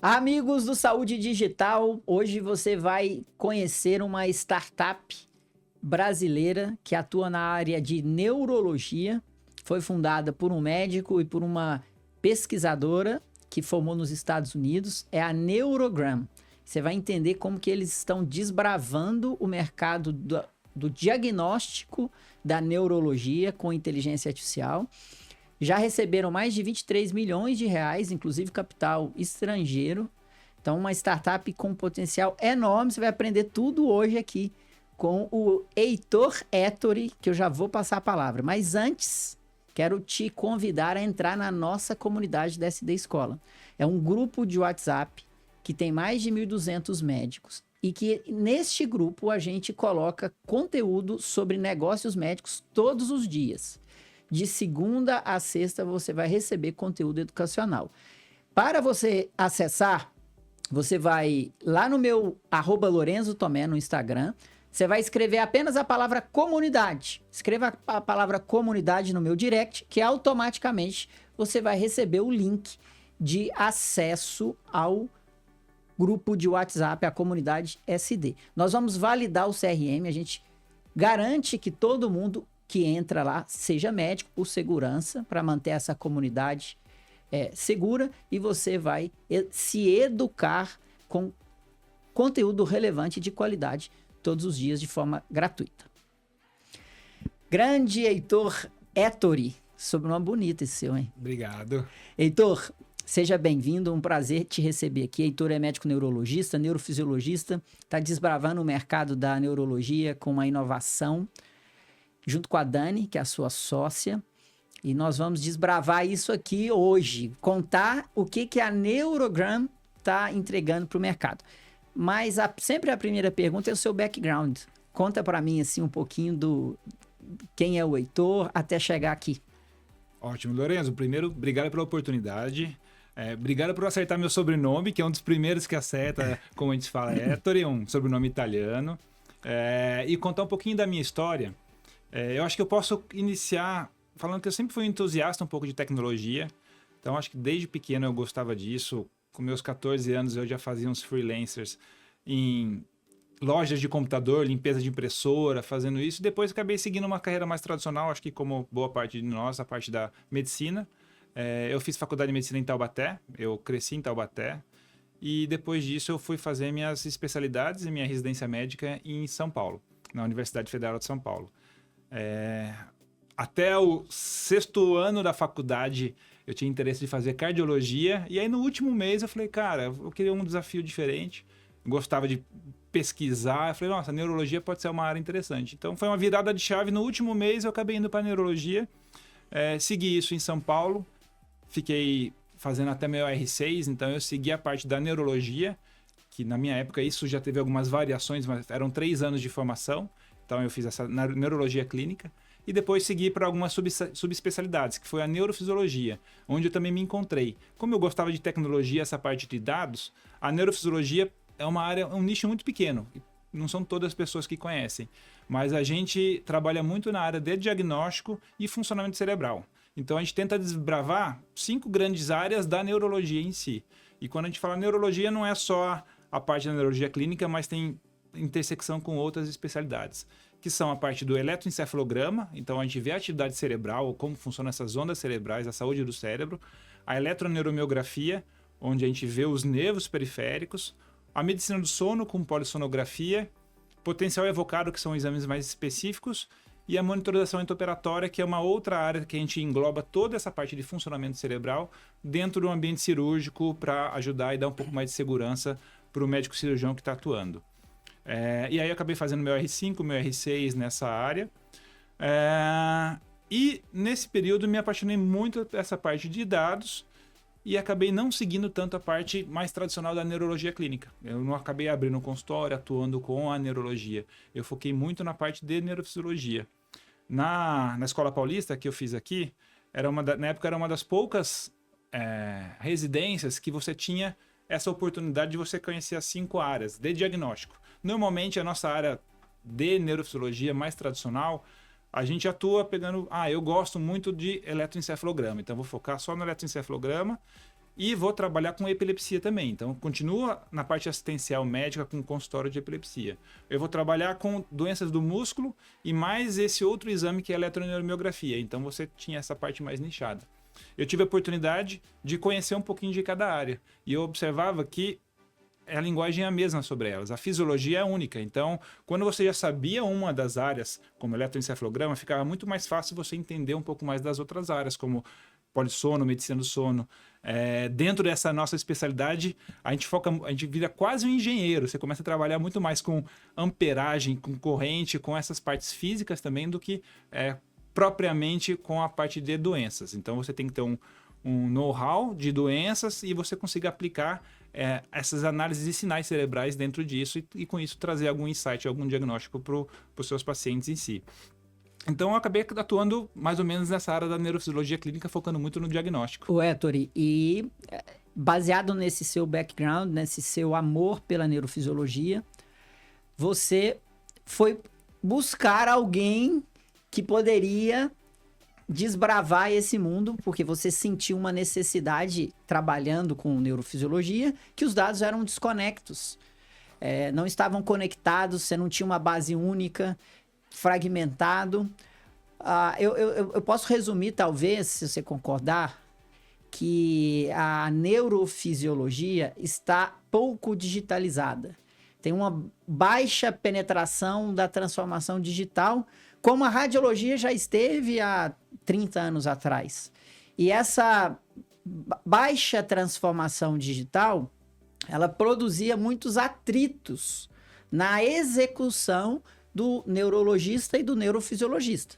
Amigos do Saúde Digital, hoje você vai conhecer uma startup brasileira que atua na área de neurologia. Foi fundada por um médico e por uma pesquisadora que formou nos Estados Unidos. É a Neurogram. Você vai entender como que eles estão desbravando o mercado do diagnóstico da neurologia com inteligência artificial. Já receberam mais de 23 milhões de reais, inclusive capital estrangeiro. Então, uma startup com potencial enorme. Você vai aprender tudo hoje aqui com o Heitor Ettore, que eu já vou passar a palavra. Mas antes, quero te convidar a entrar na nossa comunidade da SD Escola. É um grupo de WhatsApp que tem mais de 1.200 médicos. E que neste grupo a gente coloca conteúdo sobre negócios médicos todos os dias. De segunda a sexta você vai receber conteúdo educacional. Para você acessar, você vai lá no meu @LorenzoTomé no Instagram. Você vai escrever apenas a palavra comunidade. Escreva a palavra comunidade no meu direct, que automaticamente você vai receber o link de acesso ao grupo de WhatsApp, a comunidade SD. Nós vamos validar o CRM, a gente garante que todo mundo que entra lá seja médico por segurança, para manter essa comunidade segura, e você vai se educar com conteúdo relevante de qualidade todos os dias de forma gratuita. Grande Heitor Ettore, sobrenome bonito esse seu, hein? Obrigado. Heitor, seja bem-vindo, um prazer te receber aqui. Heitor é médico neurologista, neurofisiologista, está desbravando o mercado da neurologia com uma inovação, junto com a Dani, que é a sua sócia, e nós vamos desbravar isso aqui hoje, contar o que a Neurogram está entregando para o mercado. Mas sempre a primeira pergunta é o seu background. Conta para mim assim um pouquinho do quem é o Heitor até chegar aqui. Ótimo, Lorenzo. Primeiro, obrigado pela oportunidade. Obrigado por acertar meu sobrenome, que é um dos primeiros que acerta, como a gente fala, Ettore, um sobrenome italiano. E contar um pouquinho da minha história. Eu acho que eu posso iniciar falando que eu sempre fui um entusiasta um pouco de tecnologia. Então, acho que desde pequeno eu gostava disso. Com meus 14 anos, eu já fazia uns freelancers em lojas de computador, limpeza de impressora, fazendo isso. Depois, acabei seguindo uma carreira mais tradicional, acho que como boa parte de nós, a parte da medicina. Eu fiz faculdade de medicina em Taubaté, eu cresci em Taubaté. E depois disso, eu fui fazer minhas especialidades e minha residência médica em São Paulo, na Universidade Federal de São Paulo. Até o 6º ano da faculdade eu tinha interesse de fazer cardiologia, e aí no último mês eu falei, cara, eu queria um desafio diferente, gostava de pesquisar, eu falei, nossa, neurologia pode ser uma área interessante. Então foi uma virada de chave, no último mês eu acabei indo para neurologia, segui isso em São Paulo, fiquei fazendo até meu R6, então eu segui a parte da neurologia, que na minha época isso já teve algumas variações, mas eram 3 anos de formação. Então eu fiz essa neurologia clínica e depois segui para algumas subespecialidades, que foi a neurofisiologia, onde eu também me encontrei. Como eu gostava de tecnologia, essa parte de dados, a neurofisiologia é uma área, um nicho muito pequeno. Não são todas as pessoas que conhecem, mas a gente trabalha muito na área de diagnóstico e funcionamento cerebral. Então a gente tenta desbravar 5 grandes áreas da neurologia em si. E quando a gente fala neurologia, não é só a parte da neurologia clínica, mas tem intersecção com outras especialidades, que são a parte do eletroencefalograma, então a gente vê a atividade cerebral, como funcionam essas ondas cerebrais, a saúde do cérebro, a eletroneuromiografia, onde a gente vê os nervos periféricos, a medicina do sono com polissonografia, potencial evocado, que são exames mais específicos, e a monitorização intraoperatória, que é uma outra área que a gente engloba toda essa parte de funcionamento cerebral dentro do ambiente cirúrgico para ajudar e dar um pouco mais de segurança para o médico cirurgião que está atuando. E aí eu acabei fazendo meu R5, meu R6 nessa área. E nesse período me apaixonei muito por essa parte de dados e acabei não seguindo tanto a parte mais tradicional da neurologia clínica. Eu não acabei abrindo um consultório, atuando com a neurologia. Eu foquei muito na parte de neurofisiologia. Na Escola Paulista, que eu fiz aqui, na época era uma das poucas residências que você tinha essa oportunidade de você conhecer as 5 áreas de diagnóstico. Normalmente, a nossa área de neurofisiologia mais tradicional, a gente atua pegando... eu gosto muito de eletroencefalograma, então vou focar só no eletroencefalograma e vou trabalhar com epilepsia também. Então, continua na parte assistencial médica com consultório de epilepsia. Eu vou trabalhar com doenças do músculo e mais esse outro exame que é a eletroneuromiografia. Então, você tinha essa parte mais nichada. Eu tive a oportunidade de conhecer um pouquinho de cada área. E eu observava que a linguagem é a mesma sobre elas. A fisiologia é única. Então, quando você já sabia uma das áreas, como eletroencefalograma, ficava muito mais fácil você entender um pouco mais das outras áreas, como polissono, medicina do sono. Dentro dessa nossa especialidade, a gente vira quase um engenheiro. Você começa a trabalhar muito mais com amperagem, com corrente, com essas partes físicas também, do que propriamente com a parte de doenças. Então, você tem que ter um know-how de doenças e você consiga aplicar essas análises de sinais cerebrais dentro disso e com isso trazer algum insight, algum diagnóstico para os seus pacientes em si. Então, eu acabei atuando mais ou menos nessa área da neurofisiologia clínica, focando muito no diagnóstico. O Ettore, e baseado nesse seu background, nesse seu amor pela neurofisiologia, você foi buscar alguém que poderia desbravar esse mundo, porque você sentiu uma necessidade, trabalhando com neurofisiologia, que os dados eram desconectos. Não estavam conectados, você não tinha uma base única, fragmentado. Eu posso resumir, talvez, se você concordar, que a neurofisiologia está pouco digitalizada. Tem uma baixa penetração da transformação digital, como a radiologia já esteve há 30 anos atrás. E essa baixa transformação digital, ela produzia muitos atritos na execução do neurologista e do neurofisiologista.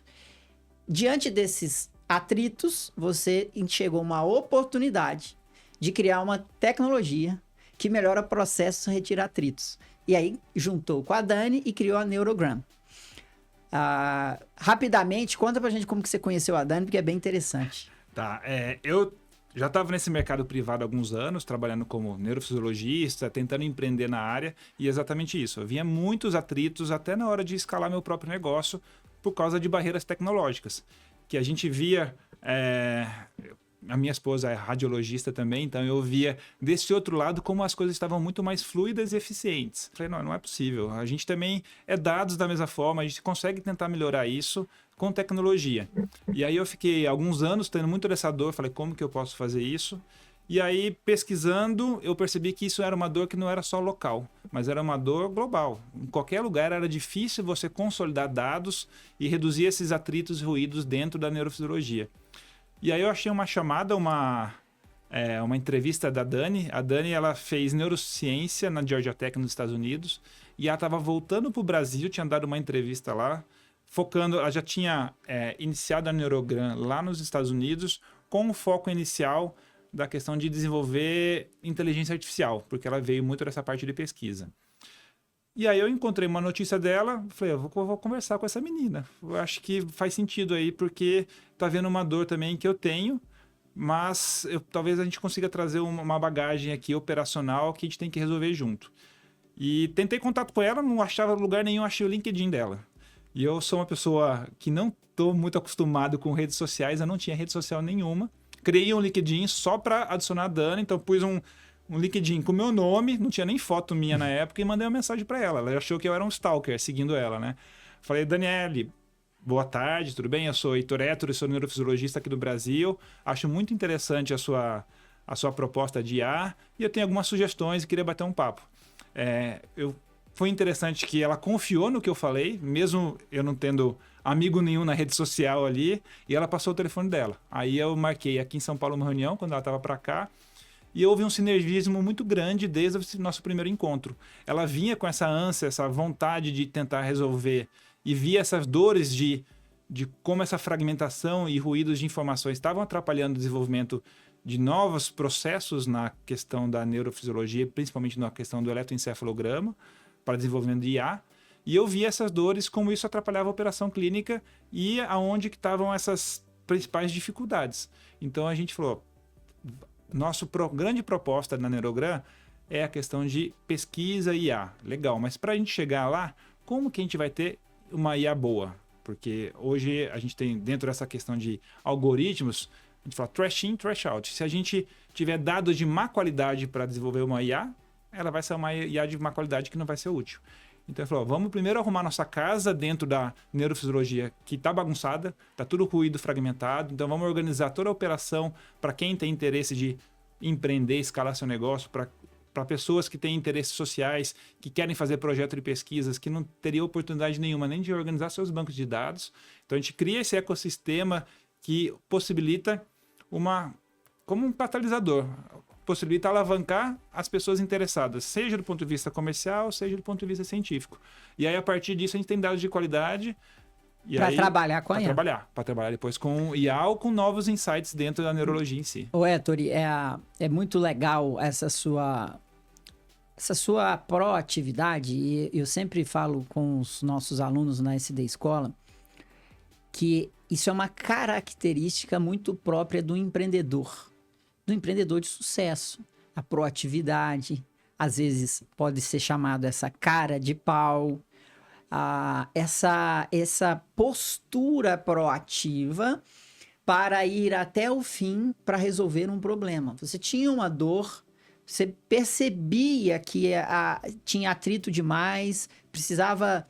Diante desses atritos, você enxergou uma oportunidade de criar uma tecnologia que melhora processos e retira atritos. E aí, juntou com a Dani e criou a Neurogram. Rapidamente, conta pra gente como que você conheceu a Dani, porque é bem interessante. Tá, eu já estava nesse mercado privado há alguns anos, trabalhando como neurofisiologista, tentando empreender na área, e exatamente isso. Eu vinha muitos atritos até na hora de escalar meu próprio negócio por causa de barreiras tecnológicas, que a gente via... A minha esposa é radiologista também, então eu via desse outro lado como as coisas estavam muito mais fluidas e eficientes. Falei, não é possível. A gente também é dados da mesma forma, a gente consegue tentar melhorar isso com tecnologia. E aí eu fiquei alguns anos tendo muito dessa dor, falei, como que eu posso fazer isso? E aí, pesquisando, eu percebi que isso era uma dor que não era só local, mas era uma dor global. Em qualquer lugar era difícil você consolidar dados e reduzir esses atritos e ruídos dentro da neurofisiologia. E aí eu achei uma chamada, uma entrevista da Dani. A Dani, ela fez neurociência na Georgia Tech nos Estados Unidos e ela estava voltando para o Brasil, tinha dado uma entrevista lá, focando, ela já tinha iniciado a Neurogram lá nos Estados Unidos com o foco inicial da questão de desenvolver inteligência artificial, porque ela veio muito dessa parte de pesquisa. E aí eu encontrei uma notícia dela, falei, eu vou conversar com essa menina. Eu acho que faz sentido aí, porque tá vendo uma dor também que eu tenho, mas talvez a gente consiga trazer uma bagagem aqui operacional que a gente tem que resolver junto. E tentei contato com ela, não achava lugar nenhum, achei o LinkedIn dela. E eu sou uma pessoa que não estou muito acostumado com redes sociais, eu não tinha rede social nenhuma. Criei um LinkedIn só para adicionar a Dani, então pus um LinkedIn com o meu nome, não tinha nem foto minha na época, e mandei uma mensagem para ela. Ela achou que eu era um stalker, seguindo ela, né? Falei, Daniele, boa tarde, tudo bem? Eu sou Heitor Ettore, sou neurofisiologista aqui do Brasil. Acho muito interessante a sua proposta de IA e eu tenho algumas sugestões e queria bater um papo. Foi interessante que ela confiou no que eu falei, mesmo eu não tendo amigo nenhum na rede social ali, e ela passou o telefone dela. Aí eu marquei aqui em São Paulo uma reunião, quando ela estava para cá, e houve um sinergismo muito grande desde o nosso primeiro encontro. Ela vinha com essa ânsia, essa vontade de tentar resolver e via essas dores de como essa fragmentação e ruídos de informações estavam atrapalhando o desenvolvimento de novos processos na questão da neurofisiologia, principalmente na questão do eletroencefalograma, para desenvolvimento de IA. E eu via essas dores, como isso atrapalhava a operação clínica e aonde que estavam essas principais dificuldades. Então a gente falou, nossa grande proposta na Neurogram é a questão de pesquisa e IA. Legal, mas para a gente chegar lá, como que a gente vai ter uma IA boa? Porque hoje a gente tem, dentro dessa questão de algoritmos, A gente fala trash in, trash out. Se a gente tiver dados de má qualidade para desenvolver uma IA, ela vai ser uma IA de má qualidade que não vai ser útil. Então ele falou, vamos primeiro arrumar nossa casa dentro da neurofisiologia que está bagunçada, está tudo ruído, fragmentado. Então vamos organizar toda a operação para quem tem interesse de empreender, escalar seu negócio, para pessoas que têm interesses sociais, que querem fazer projeto de pesquisas, que não teriam oportunidade nenhuma nem de organizar seus bancos de dados. Então a gente cria esse ecossistema que possibilita como um catalisador, possibilita alavancar as pessoas interessadas, seja do ponto de vista comercial, seja do ponto de vista científico. E aí, a partir disso, a gente tem dados de qualidade. Para trabalhar com a IA. Para trabalhar depois com IA ou com novos insights dentro da neurologia em si. Ô, Ettore, é muito legal essa sua proatividade, e eu sempre falo com os nossos alunos na SD Escola que isso é uma característica muito própria do empreendedor de sucesso. A proatividade, às vezes pode ser chamado essa cara de pau, essa postura proativa para ir até o fim para resolver um problema. Você tinha uma dor, você percebia que tinha atrito demais, precisava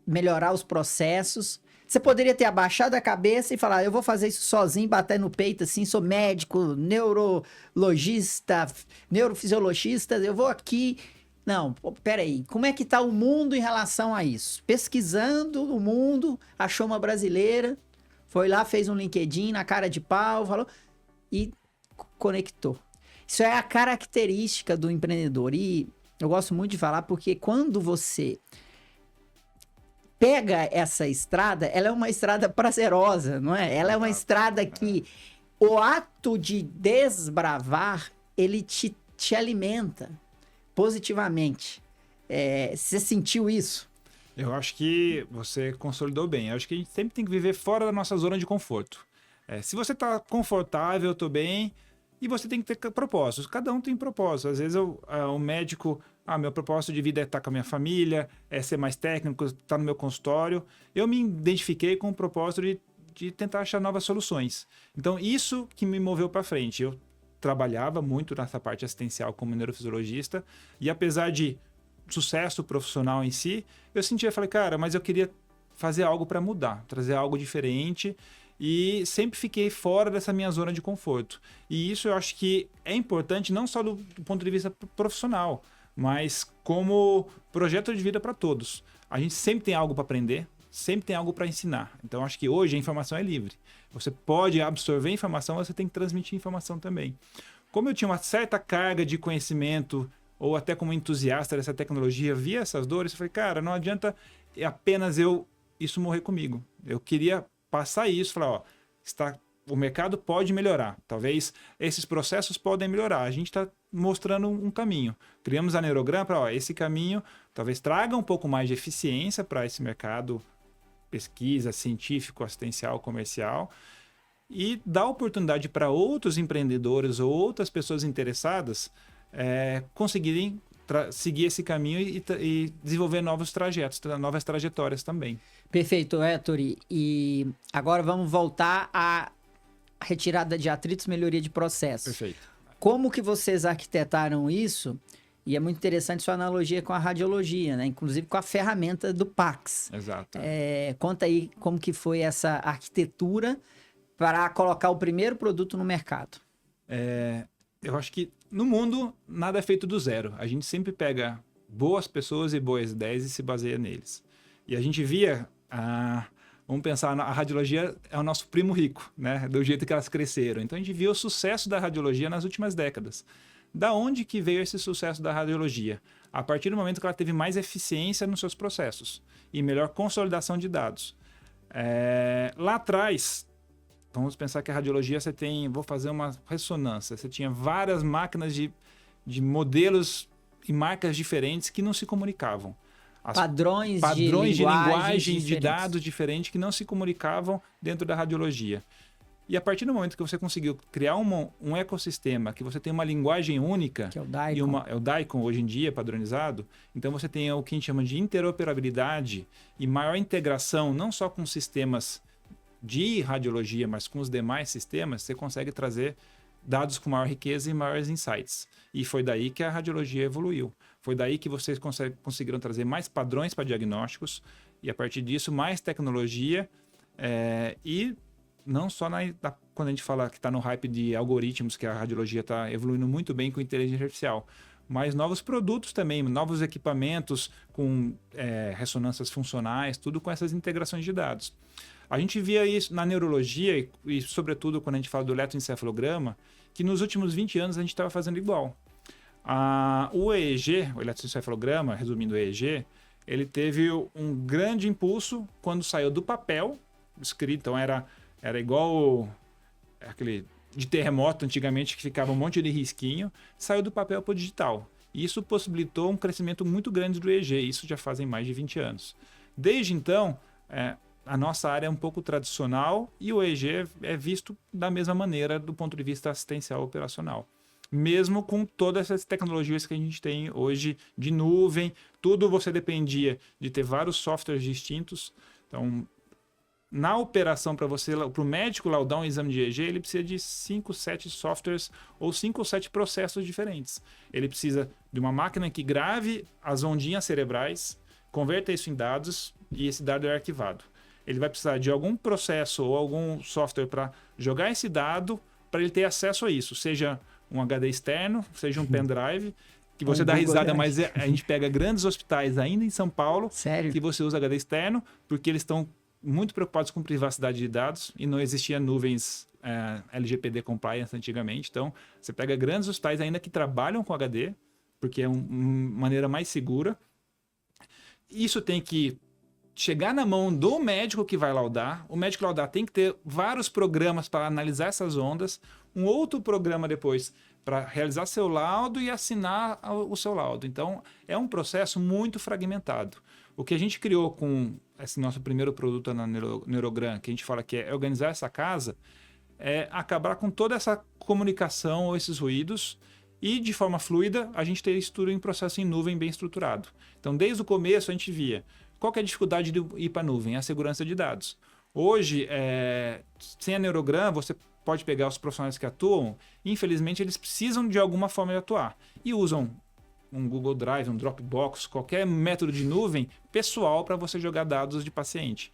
melhorar os processos. Você poderia ter abaixado a cabeça e falar, eu vou fazer isso sozinho, bater no peito assim, sou médico, neurologista, neurofisiologista, eu vou aqui. Não, peraí, como é que está o mundo em relação a isso? Pesquisando o mundo, achou uma brasileira, foi lá, fez um LinkedIn na cara de pau, falou e conectou. Isso é a característica do empreendedor e eu gosto muito de falar porque quando você pega essa estrada, ela é uma estrada prazerosa, não é? Ela é uma estrada que o ato de desbravar, ele te alimenta positivamente. Você sentiu isso? Eu acho que você consolidou bem. Eu acho que a gente sempre tem que viver fora da nossa zona de conforto. Se você está confortável, eu estou bem, e você tem que ter propósitos. Cada um tem propósito. Às vezes o médico... meu propósito de vida é estar com a minha família, é ser mais técnico, estar no meu consultório. Eu me identifiquei com o propósito de tentar achar novas soluções. Então, isso que me moveu para frente. Eu trabalhava muito nessa parte assistencial como neurofisiologista e apesar de sucesso profissional em si, eu falei, cara, mas eu queria fazer algo para mudar, trazer algo diferente e sempre fiquei fora dessa minha zona de conforto. E isso eu acho que é importante não só do ponto de vista profissional, mas como projeto de vida para todos. A gente sempre tem algo para aprender, sempre tem algo para ensinar. Então, acho que hoje a informação é livre. Você pode absorver informação, você tem que transmitir informação também. Como eu tinha uma certa carga de conhecimento, ou até como entusiasta dessa tecnologia, via essas dores, eu falei, cara, não adianta apenas isso morrer comigo. Eu queria passar isso, falar, o mercado pode melhorar. Talvez esses processos podem melhorar. A gente está mostrando um caminho. Criamos a Neurograma para esse caminho talvez traga um pouco mais de eficiência para esse mercado pesquisa, científico, assistencial, comercial e dá oportunidade para outros empreendedores ou outras pessoas interessadas conseguirem seguir esse caminho e desenvolver novos trajetos, novas trajetórias também. Perfeito, Ettore. E agora vamos voltar à retirada de atritos, melhoria de processos. Perfeito. Como que vocês arquitetaram isso? E é muito interessante sua analogia com a radiologia, né? Inclusive com a ferramenta do PACS. Exato. Conta aí como que foi essa arquitetura para colocar o primeiro produto no mercado. Eu acho que no mundo nada é feito do zero. A gente sempre pega boas pessoas e boas ideias e se baseia neles. E a gente via... Vamos pensar, a radiologia é o nosso primo rico, né? Do jeito que elas cresceram. Então, a gente viu o sucesso da radiologia nas últimas décadas. Da onde que veio esse sucesso da radiologia? A partir do momento que ela teve mais eficiência nos seus processos e melhor consolidação de dados. Lá atrás, vamos pensar que a radiologia vou fazer uma ressonância, você tinha várias máquinas de modelos e marcas diferentes que não se comunicavam. Padrões de linguagem de dados diferentes que não se comunicavam dentro da radiologia. E a partir do momento que você conseguiu criar um ecossistema, que você tem uma linguagem única, que é o DICOM. É o DICOM hoje em dia padronizado, então você tem o que a gente chama de interoperabilidade e maior integração, não só com sistemas de radiologia, mas com os demais sistemas, você consegue trazer dados com maior riqueza e maiores insights. E foi daí que a radiologia evoluiu. Foi daí que vocês conseguiram trazer mais padrões para diagnósticos e, a partir disso, mais tecnologia. E não só quando a gente fala que está no hype de algoritmos, que a radiologia está evoluindo muito bem com inteligência artificial, mas novos produtos também, novos equipamentos com ressonâncias funcionais, tudo com essas integrações de dados. A gente via isso na neurologia e sobretudo, quando a gente fala do eletroencefalograma, que nos últimos 20 anos a gente estava fazendo igual. O EEG, o eletroencefalograma, resumindo o EEG, ele teve um grande impulso quando saiu do papel, escrito, então era igual aquele de terremoto antigamente, que ficava um monte de risquinho, saiu do papel para o digital. E isso possibilitou um crescimento muito grande do EEG, isso já fazem mais de 20 anos. Desde então, a nossa área é um pouco tradicional e o EEG é visto da mesma maneira do ponto de vista assistencial operacional. Mesmo com todas essas tecnologias que a gente tem hoje de nuvem, tudo você dependia de ter vários softwares distintos. Então, na operação, para o médico laudar um exame de EEG, ele precisa de 5, 7 softwares ou 5 ou 7 processos diferentes. Ele precisa de uma máquina que grave as ondinhas cerebrais, converta isso em dados e esse dado é arquivado. Ele vai precisar de algum processo ou algum software para jogar esse dado para ele ter acesso a isso, seja um HD externo, seja um pendrive, que você dá risada, mas a gente pega grandes hospitais ainda em São Paulo, sério? Que você usa HD externo, porque eles estão muito preocupados com privacidade de dados e não existia nuvens LGPD compliance antigamente. Então, você pega grandes hospitais ainda que trabalham com HD, porque é uma maneira mais segura. Isso tem que chegar na mão do médico que vai laudar. O médico laudar tem que ter vários programas para analisar essas ondas, um outro programa depois para realizar seu laudo e assinar o seu laudo. Então, é um processo muito fragmentado. O que a gente criou com esse nosso primeiro produto na Neurogram, que a gente fala que é organizar essa casa, é acabar com toda essa comunicação ou esses ruídos e, de forma fluida, a gente ter isso tudo em processo em nuvem bem estruturado. Então, desde o começo, a gente via qual que é a dificuldade de ir para a nuvem? É a segurança de dados. Hoje, sem a Neurogram, você pode pegar os profissionais que atuam, infelizmente, eles precisam de alguma forma de atuar e usam um Google Drive, um Dropbox, qualquer método de nuvem pessoal para você jogar dados de paciente.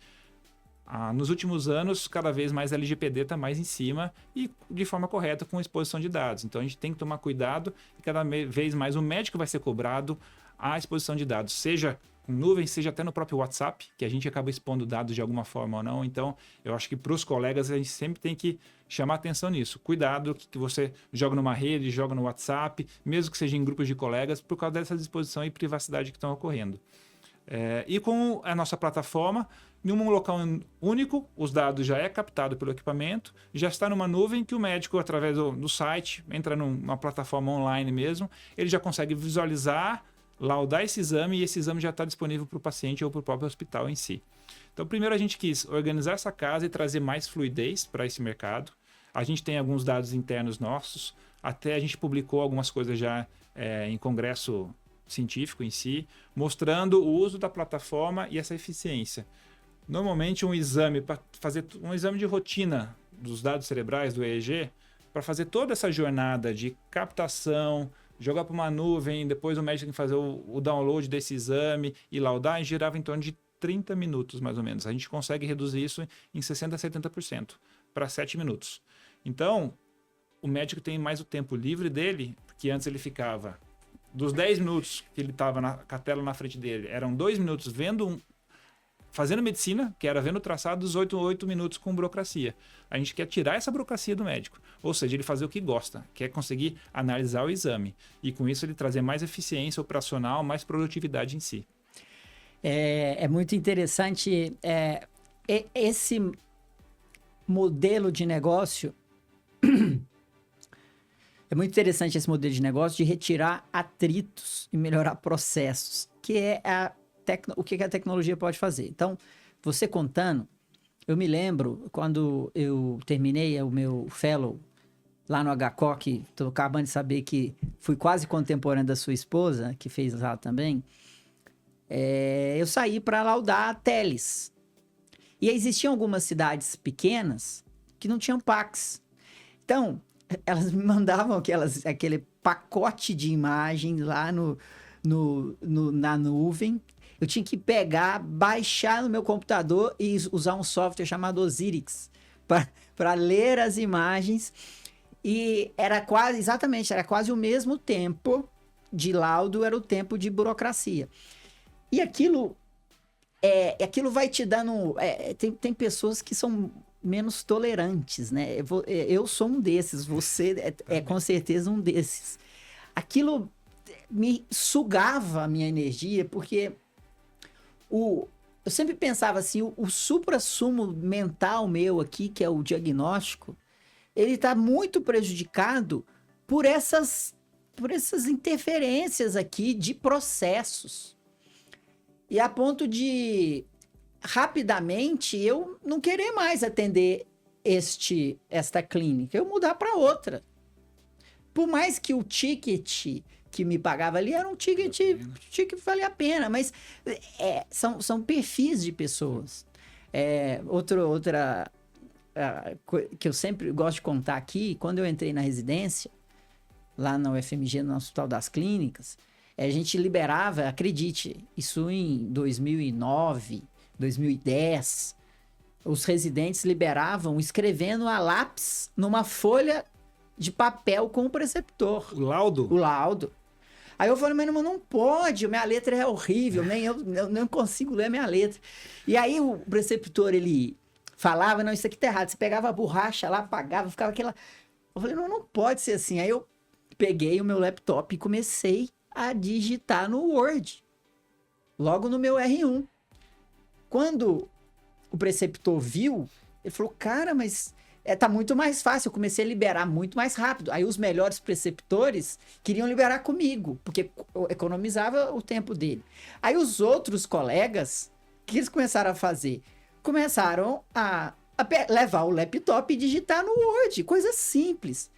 Nos últimos anos, cada vez mais a LGPD está mais em cima e de forma correta com a exposição de dados. Então, a gente tem que tomar cuidado e cada vez mais o médico vai ser cobrado a exposição de dados, seja com nuvem, seja até no próprio WhatsApp, que a gente acaba expondo dados de alguma forma ou não. Então, eu acho que para os colegas a gente sempre tem que chamar atenção nisso. Cuidado que você joga numa rede, joga no WhatsApp, mesmo que seja em grupos de colegas, por causa dessa exposição e privacidade que estão ocorrendo. E com a nossa plataforma, em um local único, os dados já é captado pelo equipamento, já está numa nuvem que o médico, através do site, entra numa plataforma online mesmo, ele já consegue visualizar, laudar esse exame e esse exame já está disponível para o paciente ou para o próprio hospital em si. Então, primeiro a gente quis organizar essa casa e trazer mais fluidez para esse mercado. A gente tem alguns dados internos nossos, até a gente publicou algumas coisas já em congresso científico em si, mostrando o uso da plataforma e essa eficiência. Normalmente um exame, para fazer um exame de rotina dos dados cerebrais do EEG, para fazer toda essa jornada de captação, jogar para uma nuvem, depois o médico tem que fazer o download desse exame e laudar, girava em torno de 30 minutos, mais ou menos. A gente consegue reduzir isso em 60% a 70% para 7 minutos. Então, o médico tem mais o tempo livre dele, que antes ele ficava dos 10 minutos que ele estava com a tela na frente dele, eram 2 minutos fazendo medicina, que era vendo o traçado, dos 8 minutos com burocracia. A gente quer tirar essa burocracia do médico, ou seja, ele fazer o que gosta, quer conseguir analisar o exame e com isso ele trazer mais eficiência operacional, mais produtividade em si. É muito interessante esse modelo de negócio. É muito interessante esse modelo de negócio de retirar atritos e melhorar processos, que é o que a tecnologia pode fazer. Então, você contando, eu me lembro quando eu terminei o meu fellow lá no HCOC, estou acabando de saber que fui quase contemporâneo da sua esposa, que fez lá também, eu saí para laudar teles. E existiam algumas cidades pequenas que não tinham Pax. Então, elas me mandavam aquele pacote de imagem lá na nuvem. Eu tinha que pegar, baixar no meu computador e usar um software chamado Osiris para ler as imagens. E era quase o mesmo tempo de laudo, era o tempo de burocracia. E aquilo vai te dando... tem pessoas que são menos tolerantes, né? Eu sou um desses, você é com certeza um desses. Aquilo me sugava a minha energia, porque eu sempre pensava assim, o suprassumo mental meu aqui, que é o diagnóstico, ele está muito prejudicado por essas interferências aqui de processos. E a ponto de, rapidamente, eu não querer mais atender esta clínica, eu mudar para outra. Por mais que o ticket que me pagava ali era um ticket que valia a pena, mas são perfis de pessoas. Outra que eu sempre gosto de contar aqui, quando eu entrei na residência, lá na UFMG, no Hospital das Clínicas, a gente liberava, acredite, isso em 2009, 2010, os residentes liberavam escrevendo a lápis numa folha de papel com o preceptor. O laudo? O laudo. Aí eu falei, mas não pode, minha letra é horrível, eu não consigo ler minha letra. E aí o preceptor, ele falava, não, isso aqui tá errado. Você pegava a borracha lá, apagava, ficava aquela... Eu falei, não pode ser assim. Aí eu peguei o meu laptop e comecei a digitar no Word, logo no meu R1. Quando o preceptor viu, ele falou, cara, mas tá muito mais fácil. Eu comecei a liberar muito mais rápido. Aí os melhores preceptores queriam liberar comigo, porque eu economizava o tempo dele. Aí os outros colegas, o que eles começaram a fazer? Começaram a levar o laptop e digitar no Word, coisa simples.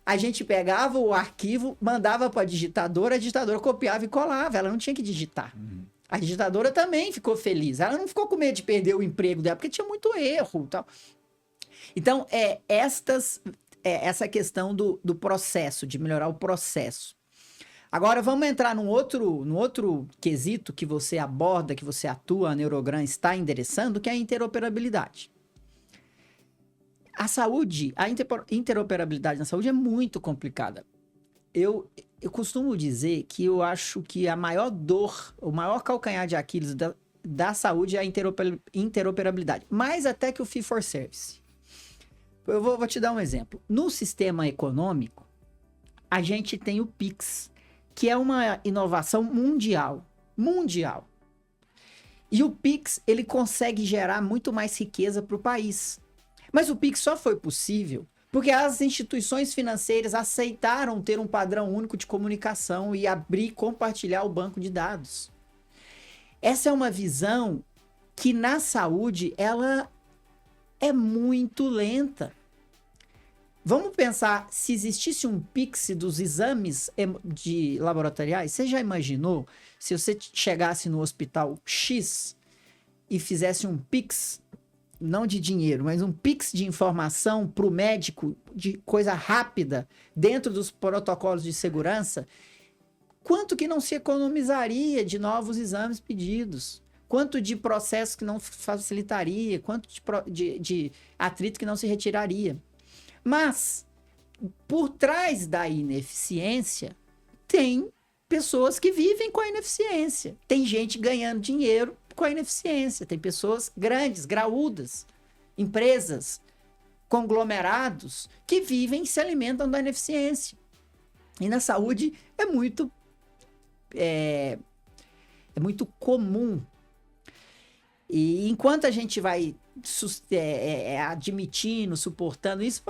A gente pegava o arquivo, mandava para a digitadora copiava e colava, ela não tinha que digitar. A digitadora também ficou feliz, ela não ficou com medo de perder o emprego dela, porque tinha muito erro e tal. Então, essa questão do processo, de melhorar o processo. Agora, vamos entrar num outro quesito que você aborda, que você atua, a Neurogram está endereçando, que é a interoperabilidade. A saúde, a interoperabilidade na saúde é muito complicada. Eu costumo dizer que eu acho que a maior dor, o maior calcanhar de Aquiles da saúde é a interoperabilidade, mais até que o fee for service. Eu vou te dar um exemplo. No sistema econômico, a gente tem o Pix, que é uma inovação mundial. E o Pix, ele consegue gerar muito mais riqueza para o país. Mas o Pix só foi possível porque as instituições financeiras aceitaram ter um padrão único de comunicação e abrir e compartilhar o banco de dados. Essa é uma visão que na saúde ela é muito lenta. Vamos pensar, se existisse um Pix dos exames laboratoriais, você já imaginou se você chegasse no hospital X e fizesse um Pix, não de dinheiro, mas um Pix de informação para o médico, de coisa rápida, dentro dos protocolos de segurança, quanto que não se economizaria de novos exames pedidos? Quanto de processo que não facilitaria? Quanto de atrito que não se retiraria? Mas, por trás da ineficiência, tem pessoas que vivem com a ineficiência. Tem gente ganhando dinheiro com a ineficiência. Tem pessoas grandes, graúdas, empresas, conglomerados, que vivem e se alimentam da ineficiência. E na saúde é muito comum. E enquanto a gente vai admitindo, suportando isso,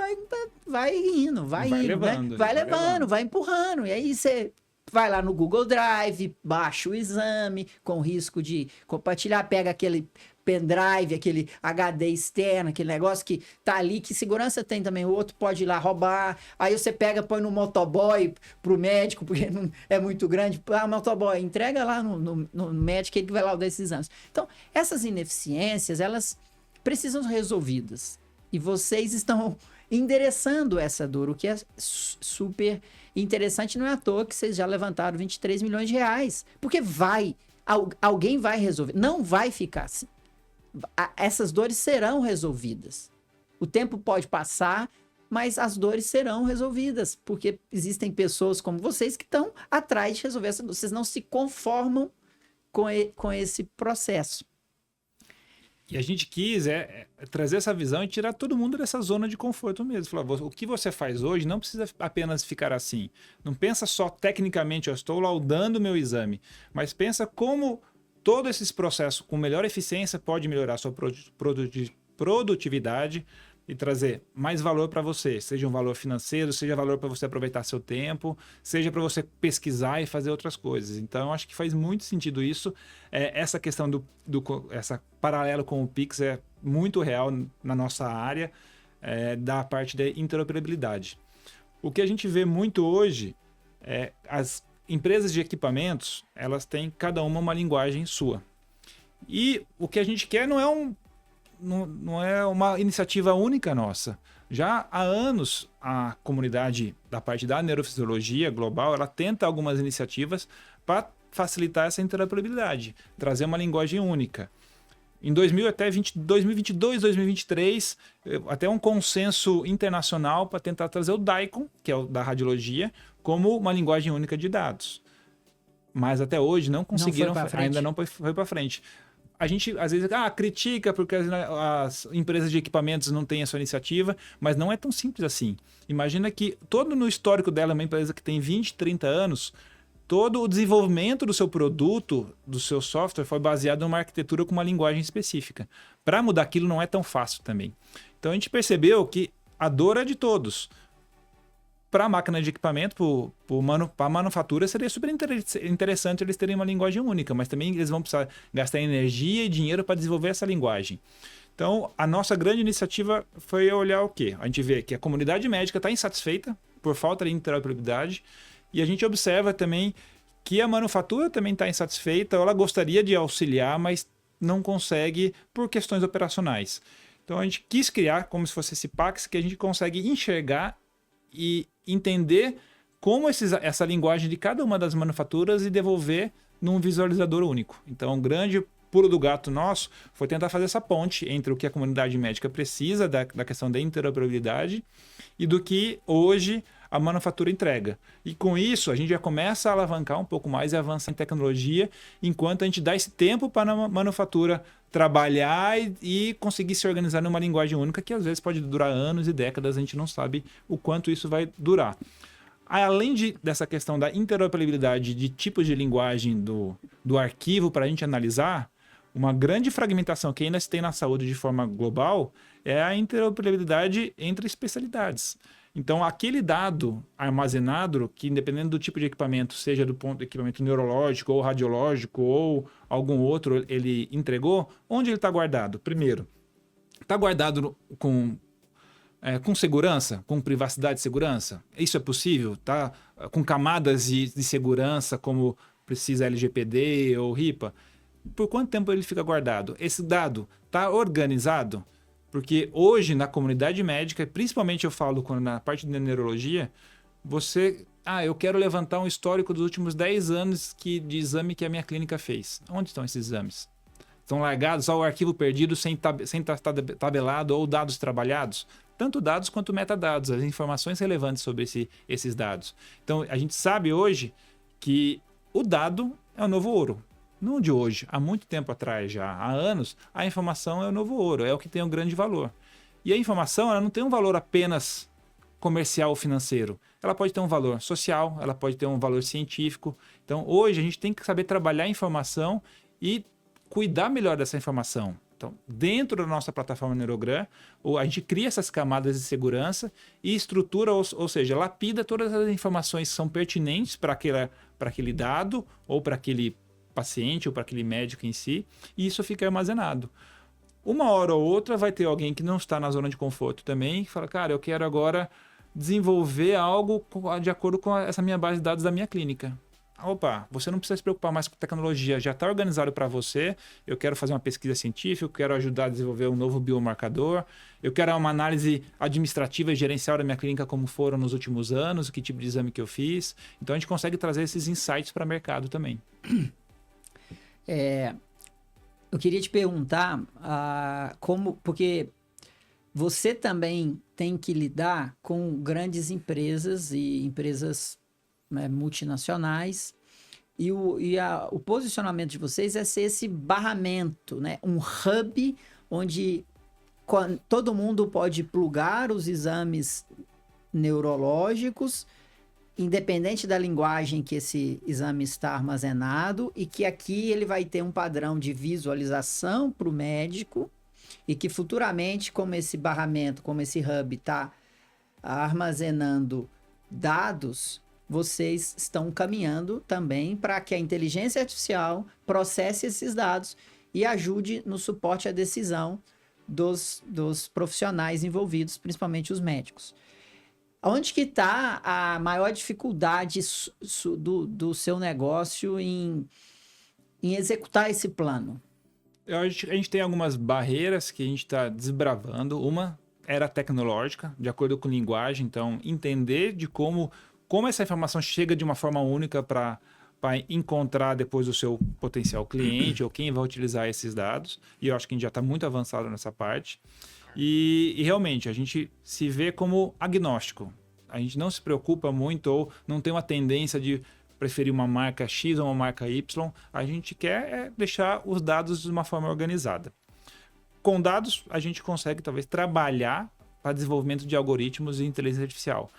vai indo, vai levando, vai empurrando. E aí você vai lá no Google Drive, baixa o exame, com risco de compartilhar, pega aquele pendrive, aquele HD externo, aquele negócio que tá ali, que segurança tem também, o outro pode ir lá roubar, aí você pega, põe no motoboy pro médico, porque não é muito grande, motoboy, entrega lá no médico, ele vai lá dar esses exames. Então, essas ineficiências, elas precisam ser resolvidas. E vocês estão endereçando essa dor, o que é super interessante. Não é à toa que vocês já levantaram 23 milhões de reais. Porque alguém vai resolver. Não vai ficar assim. Essas dores serão resolvidas. O tempo pode passar, mas as dores serão resolvidas. Porque existem pessoas como vocês que estão atrás de resolver essa dor. Vocês não se conformam com esse processo. E a gente quis trazer essa visão e tirar todo mundo dessa zona de conforto mesmo. Falar, o que você faz hoje não precisa apenas ficar assim. Não pensa só tecnicamente, eu estou laudando o meu exame, mas pensa como todos esses processos com melhor eficiência pode melhorar a sua produtividade e trazer mais valor para você, seja um valor financeiro, seja valor para você aproveitar seu tempo, seja para você pesquisar e fazer outras coisas. Então, eu acho que faz muito sentido isso. Essa questão essa paralelo com o Pix é muito real na nossa área, da parte da interoperabilidade. O que a gente vê muito hoje as empresas de equipamentos, elas têm cada uma linguagem sua. E o que a gente quer não é uma iniciativa única nossa. Já há anos, a comunidade da parte da neurofisiologia global, ela tenta algumas iniciativas para facilitar essa interoperabilidade, trazer uma linguagem única. Em 2022, 2023, até um consenso internacional para tentar trazer o DICOM, que é o da radiologia, como uma linguagem única de dados. Mas até hoje não conseguiram, ainda não foi para frente. A gente, às vezes, critica porque as empresas de equipamentos não têm a sua iniciativa, mas não é tão simples assim. Imagina que todo no histórico dela, uma empresa que tem 20, 30 anos, todo o desenvolvimento do seu produto, do seu software, foi baseado numa arquitetura com uma linguagem específica. Para mudar aquilo não é tão fácil também. Então a gente percebeu que a dor é de todos. Para a máquina de equipamento, para a manufatura, seria super interessante eles terem uma linguagem única, mas também eles vão precisar gastar energia e dinheiro para desenvolver essa linguagem. Então, a nossa grande iniciativa foi olhar o quê? A gente vê que a comunidade médica está insatisfeita por falta de interoperabilidade e a gente observa também que a manufatura também está insatisfeita, ela gostaria de auxiliar, mas não consegue por questões operacionais. Então, a gente quis criar como se fosse esse PAX que a gente consegue enxergar e entender como essa linguagem de cada uma das manufaturas e devolver num visualizador único. Então, um grande pulo do gato nosso foi tentar fazer essa ponte entre o que a comunidade médica precisa da questão da interoperabilidade e do que hoje a manufatura entrega. E com isso, a gente já começa a alavancar um pouco mais e avançar em tecnologia, enquanto a gente dá esse tempo para a manufatura trabalhar e conseguir se organizar numa linguagem única, que às vezes pode durar anos e décadas, a gente não sabe o quanto isso vai durar. Além dessa questão da interoperabilidade de tipos de linguagem do arquivo para a gente analisar, uma grande fragmentação que ainda se tem na saúde de forma global é a interoperabilidade entre especialidades. Então, aquele dado armazenado, que independendo do tipo de equipamento, seja do ponto de equipamento neurológico ou radiológico ou algum outro, ele entregou, onde ele está guardado? Primeiro, está guardado com segurança, com privacidade e segurança? Isso é possível? Tá com camadas de segurança como precisa LGPD ou RIPA? Por quanto tempo ele fica guardado? Esse dado está organizado? Porque hoje, na comunidade médica, principalmente eu falo na parte da neurologia, eu quero levantar um histórico dos últimos 10 anos de exame que a minha clínica fez. Onde estão esses exames? Estão largados ao arquivo perdido sem estar tabelado ou dados trabalhados? Tanto dados quanto metadados, as informações relevantes sobre esses dados. Então, a gente sabe hoje que o dado é o novo ouro. Não de hoje, há muito tempo atrás já, há anos, a informação é o novo ouro, é o que tem um grande valor. E a informação ela não tem um valor apenas comercial ou financeiro, ela pode ter um valor social, ela pode ter um valor científico. Então hoje a gente tem que saber trabalhar a informação e cuidar melhor dessa informação. Então, dentro da nossa plataforma Neurogram, a gente cria essas camadas de segurança e estrutura, ou seja, lapida todas as informações que são pertinentes para aquele dado ou para aquele paciente ou para aquele médico em si, e isso fica armazenado. Uma hora ou outra vai ter alguém que não está na zona de conforto também, que fala, cara, eu quero agora desenvolver algo de acordo com essa minha base de dados da minha clínica. opa, você não precisa se preocupar mais com tecnologia, já está organizado para você, eu quero fazer uma pesquisa científica, eu quero ajudar a desenvolver um novo biomarcador, eu quero uma análise administrativa e gerencial da minha clínica como foram nos últimos anos, que tipo de exame que eu fiz. Então, a gente consegue trazer esses insights para o mercado também. Eu queria te perguntar porque você também tem que lidar com grandes empresas e empresas, né, multinacionais, e o posicionamento de vocês é ser esse barramento, né? Um hub onde todo mundo pode plugar os exames neurológicos, independente da linguagem que esse exame está armazenado, e que aqui ele vai ter um padrão de visualização para o médico, e que futuramente, como esse barramento, como esse hub está armazenando dados, vocês estão caminhando também para que a inteligência artificial processe esses dados e ajude no suporte à decisão dos profissionais envolvidos, principalmente os médicos. Onde que está a maior dificuldade do seu negócio em executar esse plano? A gente tem algumas barreiras que a gente está desbravando. Uma era tecnológica, de acordo com linguagem. Então, entender de como essa informação chega de uma forma única para encontrar depois o seu potencial cliente ou quem vai utilizar esses dados. E eu acho que a gente já está muito avançado nessa parte. E realmente, a gente se vê como agnóstico. A gente não se preocupa muito ou não tem uma tendência de preferir uma marca X ou uma marca Y. A gente quer deixar os dados de uma forma organizada. Com dados, a gente consegue talvez trabalhar para desenvolvimento de algoritmos e inteligência artificial.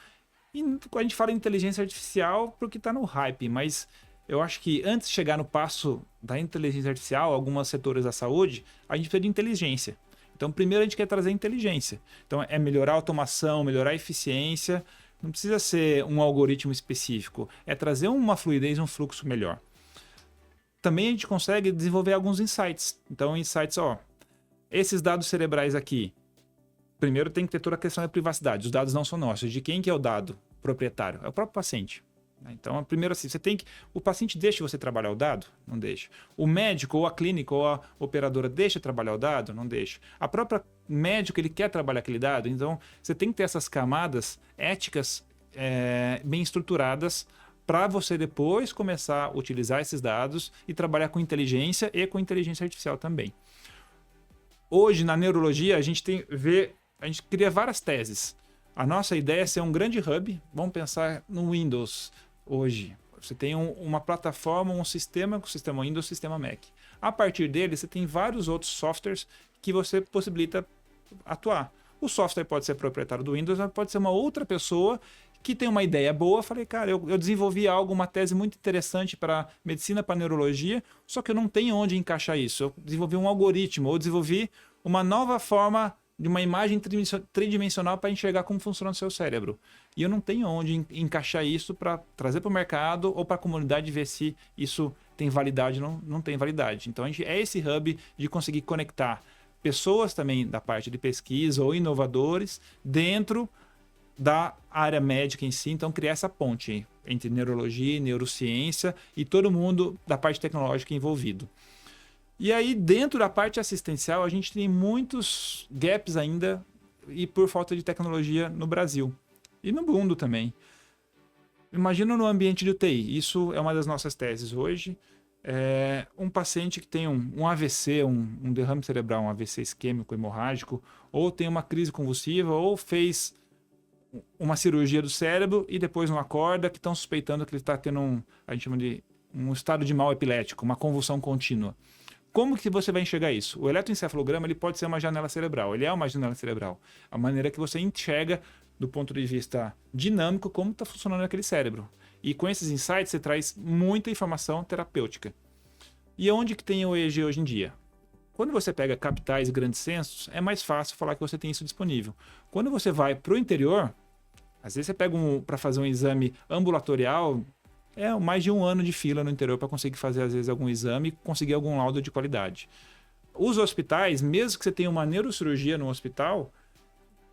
E a gente fala em inteligência artificial porque está no hype, mas eu acho que antes de chegar no passo da inteligência artificial, alguns setores da saúde, a gente precisa de inteligência. Então, primeiro a gente quer trazer inteligência. Então, é melhorar a automação, melhorar a eficiência. Não precisa ser um algoritmo específico. É trazer uma fluidez, um fluxo melhor. Também a gente consegue desenvolver alguns insights. Então, insights, esses dados cerebrais aqui. Primeiro tem que ter toda a questão da privacidade. Os dados não são nossos. De quem que é o dado proprietário? É o próprio paciente. Então, primeiro assim, o paciente deixa você trabalhar o dado? Não deixa. O médico, ou a clínica, ou a operadora deixa trabalhar o dado? Não deixa. A própria médico, ele quer trabalhar aquele dado? Então, você tem que ter essas camadas éticas bem estruturadas para você depois começar a utilizar esses dados e trabalhar com inteligência e com inteligência artificial também. Hoje, na neurologia, a gente cria várias teses. A nossa ideia é ser um grande hub. Vamos pensar no Windows hoje. Você tem uma plataforma, um sistema, com o sistema Windows, sistema Mac. A partir dele, você tem vários outros softwares que você possibilita atuar. O software pode ser proprietário do Windows, mas pode ser uma outra pessoa que tem uma ideia boa. Falei, cara, eu desenvolvi uma tese muito interessante para medicina, para neurologia, só que eu não tenho onde encaixar isso. Eu desenvolvi um algoritmo, ou desenvolvi uma nova forma de uma imagem tridimensional para enxergar como funciona o seu cérebro. E eu não tenho onde encaixar isso para trazer para o mercado ou para a comunidade ver se isso tem validade ou não tem validade. Então, a gente é esse hub de conseguir conectar pessoas também da parte de pesquisa ou inovadores dentro da área médica em si. Então, criar essa ponte entre neurologia e neurociência e todo mundo da parte tecnológica envolvido. E aí, dentro da parte assistencial, a gente tem muitos gaps ainda e por falta de tecnologia no Brasil. E no mundo também. Imagina no ambiente de UTI. Isso é uma das nossas teses hoje. Um paciente que tem um AVC, um derrame cerebral, um AVC isquêmico hemorrágico, ou tem uma crise convulsiva, ou fez uma cirurgia do cérebro e depois não acorda, que estão suspeitando que ele está tendo a gente chama de um estado de mal epilético, uma convulsão contínua. Como que você vai enxergar isso? O eletroencefalograma ele pode ser uma janela cerebral. Ele é uma janela cerebral. A maneira que você enxerga, do ponto de vista dinâmico, como está funcionando aquele cérebro. E com esses insights, você traz muita informação terapêutica. E onde que tem o EEG hoje em dia? Quando você pega capitais e grandes centros, é mais fácil falar que você tem isso disponível. Quando você vai para o interior, às vezes você pega para fazer um exame ambulatorial, mais de 1 ano de fila no interior para conseguir fazer, às vezes, algum exame e conseguir algum laudo de qualidade. Os hospitais, mesmo que você tenha uma neurocirurgia no hospital,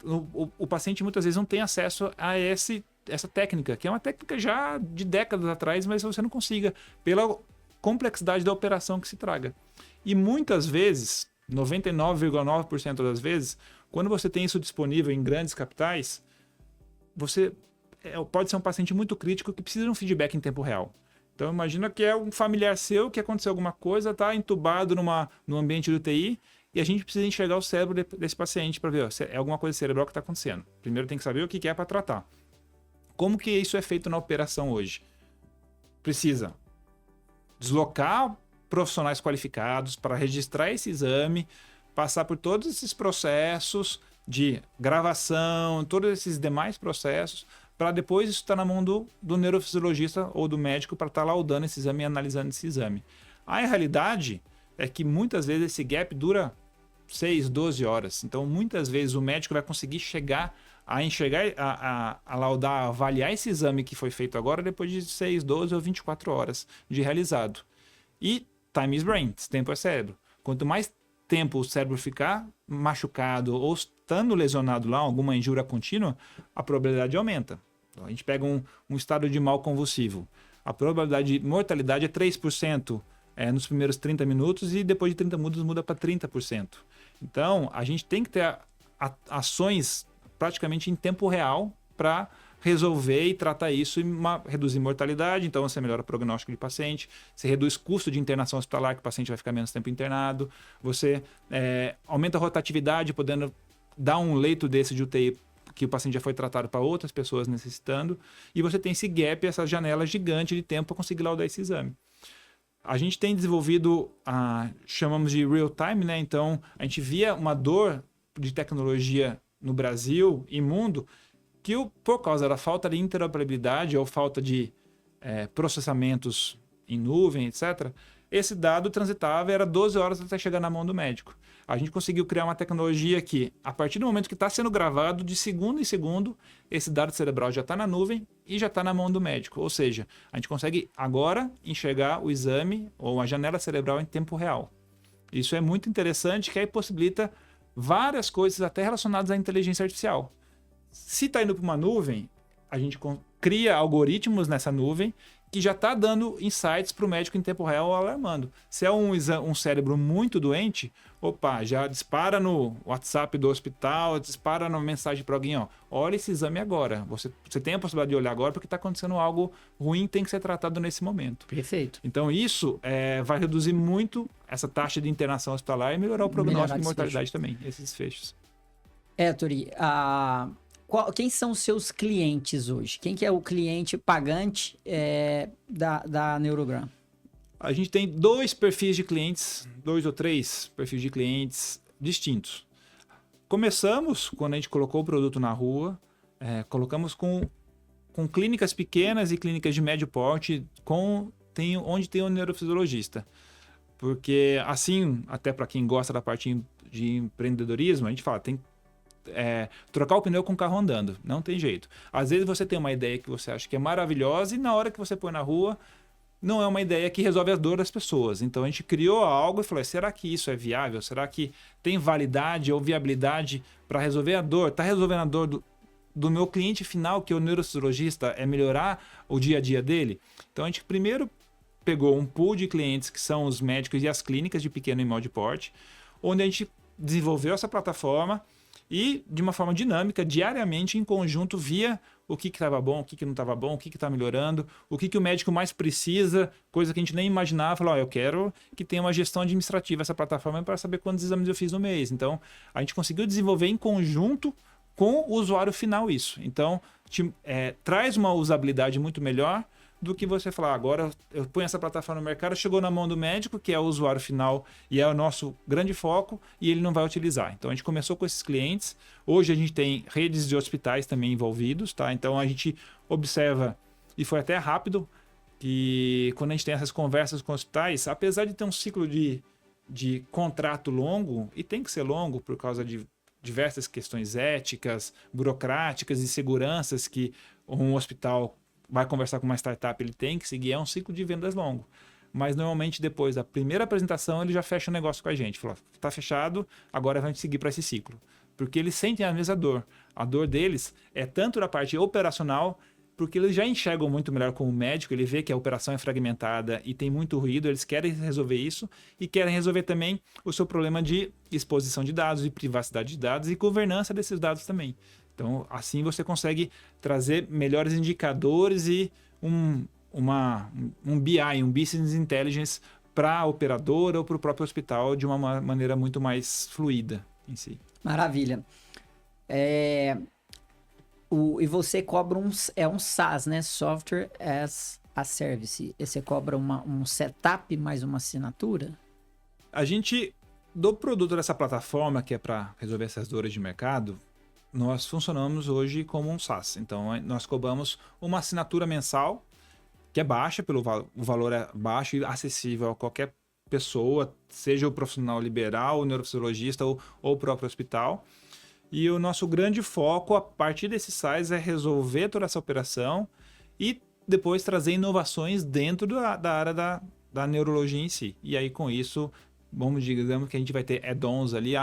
o paciente muitas vezes não tem acesso a esse essa técnica, que é uma técnica já de décadas atrás, mas você não consiga, pela complexidade da operação que se traga. E muitas vezes, 99,9% das vezes, quando você tem isso disponível em grandes capitais, você pode ser um paciente muito crítico que precisa de um feedback em tempo real. Então, imagina que é um familiar seu que aconteceu alguma coisa, está entubado num ambiente de UTI, e a gente precisa enxergar o cérebro desse paciente para ver, ó, se é alguma coisa cerebral que está acontecendo. Primeiro tem que saber o que é para tratar. Como que isso é feito na operação hoje? Precisa deslocar profissionais qualificados para registrar esse exame, passar por todos esses processos de gravação, todos esses demais processos, para depois isso estar na mão do neurofisiologista ou do médico para estar laudando esse exame e analisando esse exame. A realidade é que muitas vezes esse gap dura 6, 12 horas. Então, muitas vezes o médico vai conseguir chegar a enxergar, a laudar, a avaliar esse exame que foi feito agora depois de 6, 12 ou 24 horas de realizado. E time is brain, tempo é cérebro. Quanto mais tempo o cérebro ficar machucado ou estando lesionado lá, alguma injúria contínua, a probabilidade aumenta. Então, a gente pega um estado de mal convulsivo. A probabilidade de mortalidade é 3% nos primeiros 30 minutos e depois de 30 minutos muda para 30%. Então, a gente tem que ter ações praticamente em tempo real para resolver e tratar isso e reduzir mortalidade. Então, você melhora o prognóstico de paciente, você reduz custo de internação hospitalar, que o paciente vai ficar menos tempo internado, você aumenta a rotatividade, podendo dar um leito desse de UTI que o paciente já foi tratado para outras pessoas necessitando, e você tem esse gap, essa janela gigante de tempo para conseguir laudar esse exame. A gente tem desenvolvido, chamamos de real time, né? Então, a gente via uma dor de tecnologia no Brasil e mundo que, por causa da falta de interoperabilidade ou falta de processamentos em nuvem, etc., esse dado transitava era 12 horas até chegar na mão do médico. A gente conseguiu criar uma tecnologia que, a partir do momento que está sendo gravado, de segundo em segundo, esse dado cerebral já está na nuvem e já está na mão do médico. Ou seja, a gente consegue agora enxergar o exame ou a janela cerebral em tempo real. Isso é muito interessante, que aí possibilita várias coisas até relacionadas à inteligência artificial. Se está indo para uma nuvem, a gente cria algoritmos nessa nuvem que já está dando insights para o médico em tempo real alarmando. Se é um cérebro muito doente, já dispara no WhatsApp do hospital, dispara na mensagem para alguém, olha esse exame agora. Você tem a possibilidade de olhar agora porque está acontecendo algo ruim, tem que ser tratado nesse momento. Perfeito. Então isso vai reduzir muito essa taxa de internação hospitalar e melhorar o prognóstico de mortalidade também, esses desfechos. Tori, quem são os seus clientes hoje? Quem que é o cliente pagante da Neurogram? A gente tem 2 perfis de clientes, 2 ou 3 perfis de clientes distintos. Começamos, quando a gente colocou o produto na rua, colocamos com clínicas pequenas e clínicas de médio porte, onde tem um neurofisiologista. Porque assim, até para quem gosta da parte de empreendedorismo, a gente fala, tem trocar o pneu com o carro andando, não tem jeito. Às vezes você tem uma ideia que você acha que é maravilhosa e na hora que você põe na rua, não é uma ideia que resolve a dor das pessoas. Então a gente criou algo e falou, será que isso é viável? Será que tem validade ou viabilidade para resolver a dor? Está resolvendo a dor do meu cliente final, que é o neurofisiologista, é melhorar o dia a dia dele? Então a gente primeiro pegou um pool de clientes que são os médicos e as clínicas de pequeno e médio porte, onde a gente desenvolveu essa plataforma e, de uma forma dinâmica, diariamente, em conjunto, via o que estava bom, o que não estava bom, o que está melhorando, o que o médico mais precisa, coisa que a gente nem imaginava. Falou, eu quero que tenha uma gestão administrativa essa plataforma para saber quantos exames eu fiz no mês. Então, a gente conseguiu desenvolver em conjunto com o usuário final isso. Então, traz uma usabilidade muito melhor do que você falar, agora eu ponho essa plataforma no mercado, chegou na mão do médico, que é o usuário final e é o nosso grande foco, e ele não vai utilizar. Então a gente começou com esses clientes, hoje a gente tem redes de hospitais também envolvidos, tá? Então a gente observa, e foi até rápido, que quando a gente tem essas conversas com hospitais, apesar de ter um ciclo de contrato longo, e tem que ser longo por causa de diversas questões éticas, burocráticas e seguranças que um hospital vai conversar com uma startup, ele tem que seguir, é um ciclo de vendas longo. Mas normalmente depois da primeira apresentação ele já fecha o negócio com a gente. Fala, está fechado, agora vamos seguir para esse ciclo. Porque eles sentem a mesma dor. A dor deles é tanto da parte operacional porque eles já enxergam muito melhor como médico, ele vê que a operação é fragmentada e tem muito ruído, eles querem resolver isso e querem resolver também o seu problema de exposição de dados, de privacidade de dados e governança desses dados também. Então, assim você consegue trazer melhores indicadores e um BI, um Business Intelligence para a operadora ou para o próprio hospital de uma maneira muito mais fluida em si. Maravilha. E você cobra um SaaS, né? Software as a Service. E você cobra um setup mais uma assinatura? A gente, do produto dessa plataforma, que é para resolver essas dores de mercado, nós funcionamos hoje como um SaaS. Então, nós cobramos uma assinatura mensal, que é baixa, o valor é baixo e acessível a qualquer pessoa, seja o profissional liberal, o neurofisiologista ou o próprio hospital. E o nosso grande foco, a partir desse SaaS, é resolver toda essa operação e depois trazer inovações dentro da área da neurologia em si. E aí, com isso, digamos que a gente vai ter add-ons ali.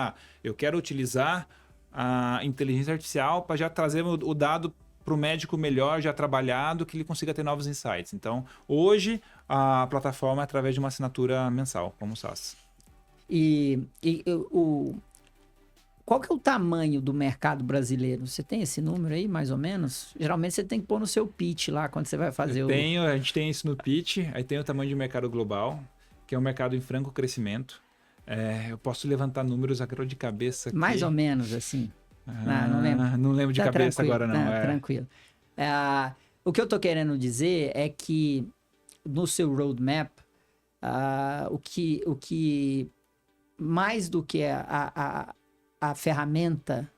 Eu quero utilizar a inteligência artificial para já trazer o dado para o médico melhor, já trabalhado, que ele consiga ter novos insights. Então, hoje, a plataforma é através de uma assinatura mensal, como o SaaS. Qual que é o tamanho do mercado brasileiro? Você tem esse número aí, mais ou menos? Geralmente você tem que pôr no seu pitch lá, quando você vai fazer a gente tem isso no pitch, aí tem o tamanho de mercado global, que é um mercado em franco crescimento. Eu posso levantar números agora de cabeça aqui. Mais ou menos, assim. Não lembro. Não lembro de cabeça agora, não. Tranquilo. O que eu tô querendo dizer é que no seu roadmap, o que mais do que a ferramenta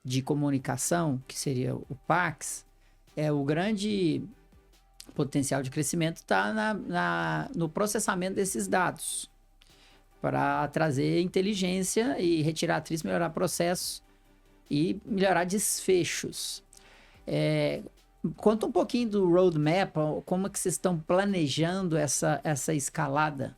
de comunicação, que seria o PACS, o grande potencial de crescimento está no processamento desses dados, para trazer inteligência e retirar atriz, melhorar processos e melhorar desfechos. Conta um pouquinho do roadmap, como é que vocês estão planejando essa escalada?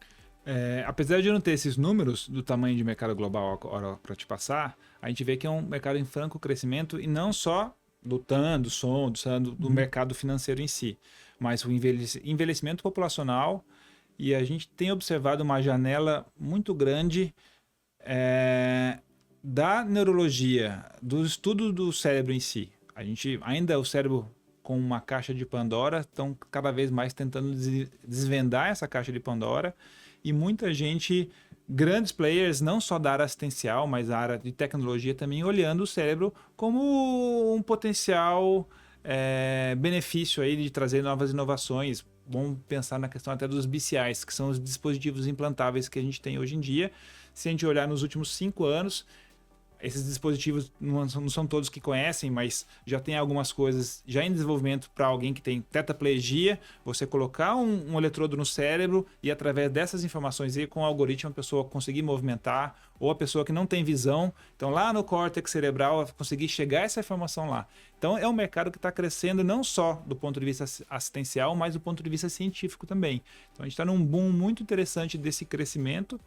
Apesar de não ter esses números do tamanho de mercado global para te passar, a gente vê que é um mercado em franco crescimento e não só do TAM, do mercado financeiro em si, mas o envelhecimento populacional, e a gente tem observado uma janela muito grande da neurologia, do estudo do cérebro em si. A gente ainda o cérebro com uma caixa de Pandora, estão cada vez mais tentando desvendar essa caixa de Pandora, e muita gente, grandes players, não só da área assistencial, mas da área de tecnologia também, olhando o cérebro como um potencial benefício aí de trazer novas inovações. Vamos pensar na questão até dos BCIs, que são os dispositivos implantáveis que a gente tem hoje em dia. Se a gente olhar nos últimos 5 anos, esses dispositivos não são todos que conhecem, mas já tem algumas coisas já em desenvolvimento para alguém que tem tetraplegia, você colocar um eletrodo no cérebro e através dessas informações aí, com o algoritmo, a pessoa conseguir movimentar, ou a pessoa que não tem visão, então lá no córtex cerebral, conseguir chegar essa informação lá. Então é um mercado que está crescendo não só do ponto de vista assistencial, mas do ponto de vista científico também. Então a gente está num boom muito interessante desse crescimento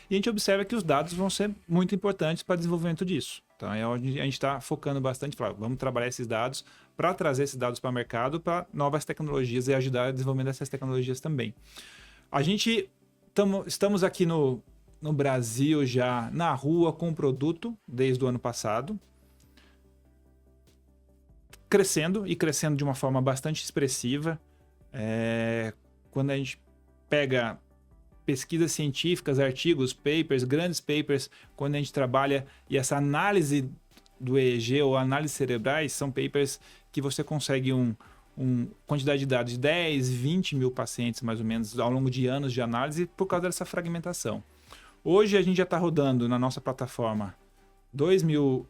e a gente observa que os dados vão ser muito importantes para o desenvolvimento disso. Então é onde a gente está focando bastante, vamos trabalhar esses dados para trazer esses dados para o mercado, para novas tecnologias e ajudar a desenvolvimento dessas tecnologias também. A gente estamos aqui no Brasil já na rua com o produto desde o ano passado, crescendo de uma forma bastante expressiva. Quando a gente pega pesquisas científicas, artigos, papers, grandes papers, quando a gente trabalha e essa análise do EEG ou análise cerebrais, são papers que você consegue uma quantidade de dados de 10, 20 mil pacientes mais ou menos ao longo de anos de análise por causa dessa fragmentação. Hoje a gente já está rodando na nossa plataforma 2 mil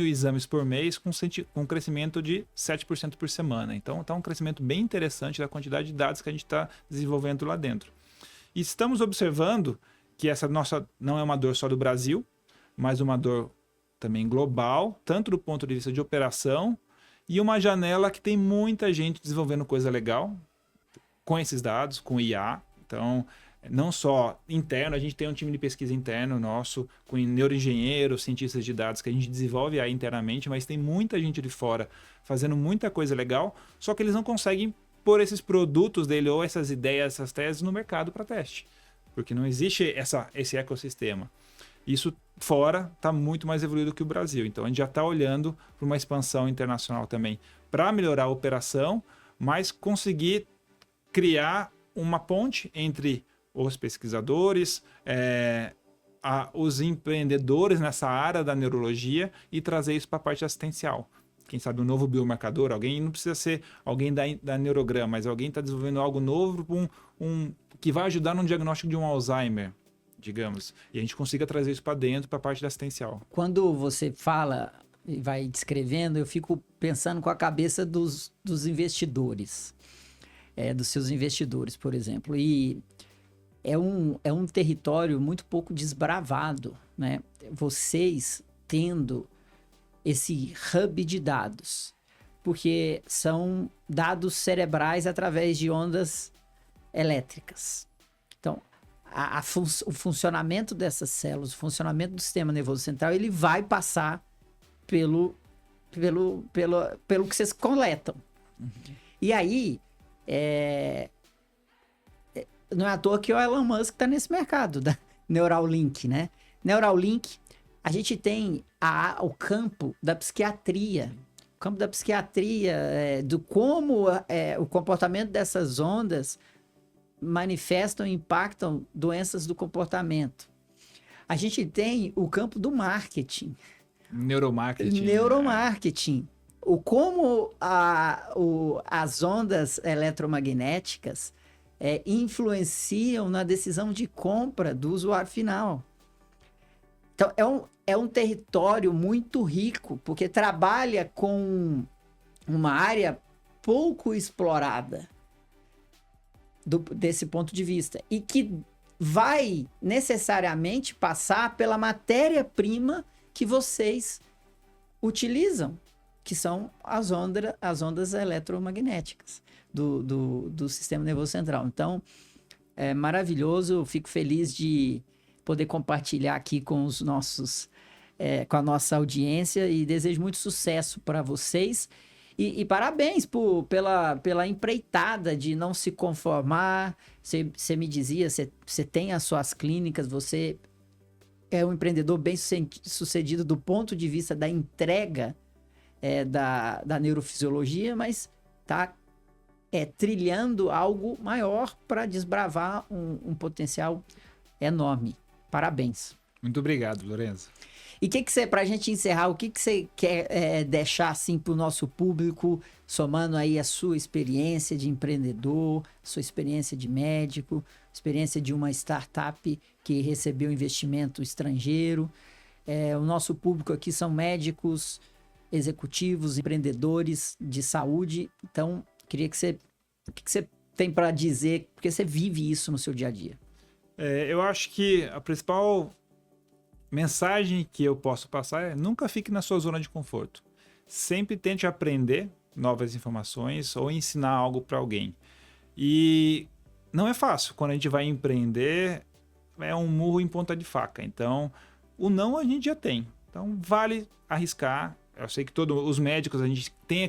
exames por mês com um crescimento de 7% por semana. Então está um crescimento bem interessante da quantidade de dados que a gente está desenvolvendo lá dentro. E estamos observando que essa nossa não é uma dor só do Brasil, mas uma dor também global, tanto do ponto de vista de operação, e uma janela que tem muita gente desenvolvendo coisa legal com esses dados, com IA. Então, não só interno, a gente tem um time de pesquisa interno nosso, com neuroengenheiros, cientistas de dados, que a gente desenvolve aí internamente, mas tem muita gente de fora fazendo muita coisa legal, só que eles não conseguem pôr esses produtos dele ou essas ideias, essas teses no mercado para teste, porque não existe esse ecossistema. Isso fora está muito mais evoluído que o Brasil, então a gente já está olhando para uma expansão internacional também, para melhorar a operação, mas conseguir criar uma ponte entre os pesquisadores, os empreendedores nessa área da neurologia e trazer isso para a parte assistencial. Quem sabe um novo biomarcador, alguém não precisa ser alguém da Neurograma, mas alguém está desenvolvendo algo novo que vai ajudar no diagnóstico de um Alzheimer, digamos, e a gente consiga trazer isso para dentro, para a parte da assistencial. Quando você fala e vai descrevendo, eu fico pensando com a cabeça dos investidores, dos seus investidores, por exemplo, e é um território muito pouco desbravado, né? Vocês tendo esse hub de dados, porque são dados cerebrais através de ondas elétricas. Então, o funcionamento dessas células, o funcionamento do sistema nervoso central, ele vai passar pelo que vocês coletam. Uhum. E aí, não é à toa que o Elon Musk está nesse mercado da Neuralink, né? Neuralink, a gente tem o campo da psiquiatria. O campo da psiquiatria, do como o comportamento dessas ondas manifestam e impactam doenças do comportamento. A gente tem o campo do marketing. Neuromarketing. Como as ondas eletromagnéticas influenciam na decisão de compra do usuário final. Então, é um território muito rico, porque trabalha com uma área pouco explorada desse ponto de vista, e que vai necessariamente passar pela matéria-prima que vocês utilizam, que são as ondas eletromagnéticas do sistema nervoso central. Então, é maravilhoso, fico feliz de poder compartilhar aqui com com a nossa audiência, e desejo muito sucesso para vocês. E parabéns pela empreitada de não se conformar. Você me dizia, você tem as suas clínicas, você é um empreendedor bem sucedido do ponto de vista da entrega da neurofisiologia, mas está trilhando algo maior para desbravar um potencial enorme. Parabéns. Muito obrigado, Lorenzo. E para a gente encerrar, o que você quer deixar assim para o nosso público, somando aí a sua experiência de empreendedor, sua experiência de médico, experiência de uma startup que recebeu investimento estrangeiro. O nosso público aqui são médicos, executivos, empreendedores de saúde. Então, queria que o que você tem para dizer, porque você vive isso no seu dia a dia. Eu acho que a principal mensagem que eu posso passar é: nunca fique na sua zona de conforto. Sempre tente aprender novas informações ou ensinar algo para alguém. E não é fácil. Quando a gente vai empreender, é um murro em ponta de faca. Então, o não a gente já tem. Então, vale arriscar. Eu sei que todos os médicos, a gente tem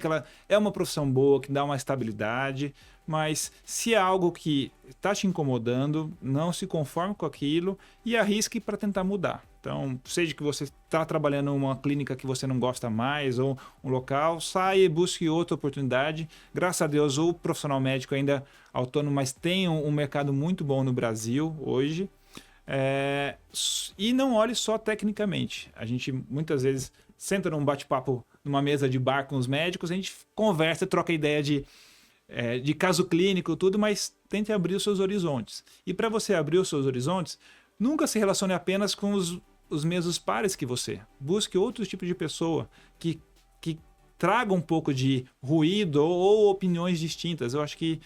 é uma profissão boa, que dá uma estabilidade, mas se é algo que está te incomodando, não se conforme com aquilo e arrisque para tentar mudar. Então, seja que você está trabalhando em uma clínica que você não gosta mais ou um local, saia e busque outra oportunidade. Graças a Deus, o profissional médico ainda autônomo, mas tem um mercado muito bom no Brasil hoje. E não olhe só tecnicamente. A gente muitas vezes senta num bate-papo numa mesa de bar com os médicos, a gente conversa, troca ideia de caso clínico, tudo, mas tente abrir os seus horizontes. E para você abrir os seus horizontes, nunca se relacione apenas com os mesmos pares que você. Busque outros tipos de pessoa que traga um pouco de ruído ou opiniões distintas. Eu acho que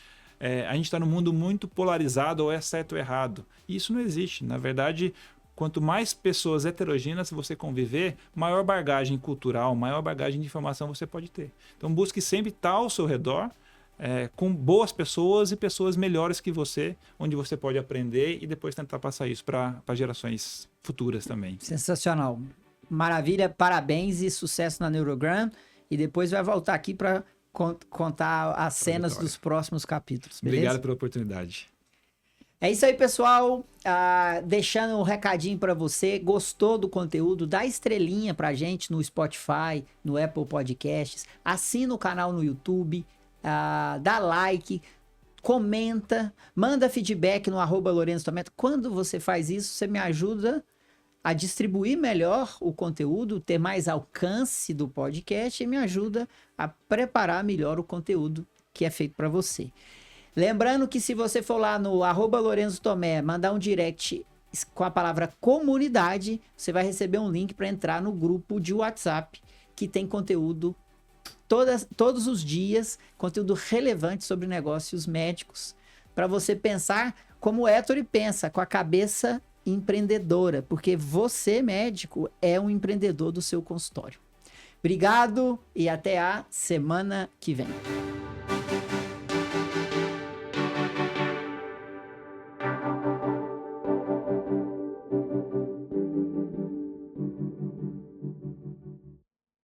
a gente está num mundo muito polarizado, ou é certo ou errado. E isso não existe. Na verdade, quanto mais pessoas heterogêneas você conviver, maior bagagem cultural, maior bagagem de informação você pode ter. Então busque sempre estar ao seu redor, com boas pessoas e pessoas melhores que você, onde você pode aprender e depois tentar passar isso para gerações futuras também. Sensacional. Maravilha, parabéns e sucesso na Neurogram. E depois vai voltar aqui para contar as cenas dos próximos capítulos, beleza? Obrigado pela oportunidade. É isso aí, pessoal. Deixando um recadinho para você. Gostou do conteúdo? Dá estrelinha pra gente no Spotify, no Apple Podcasts. Assina o canal no YouTube. Dá like. Comenta. Manda feedback no @LorenzoTometo. Quando você faz isso, você me ajuda a distribuir melhor o conteúdo, ter mais alcance do podcast e me ajuda a preparar melhor o conteúdo que é feito para você. Lembrando que se você for lá no @LorenzoTomé, mandar um direct com a palavra comunidade, você vai receber um link para entrar no grupo de WhatsApp que tem conteúdo todos os dias, conteúdo relevante sobre negócios médicos, para você pensar como o Ettore pensa, com a cabeça empreendedora, porque você, médico, é um empreendedor do seu consultório. Obrigado e até a semana que vem.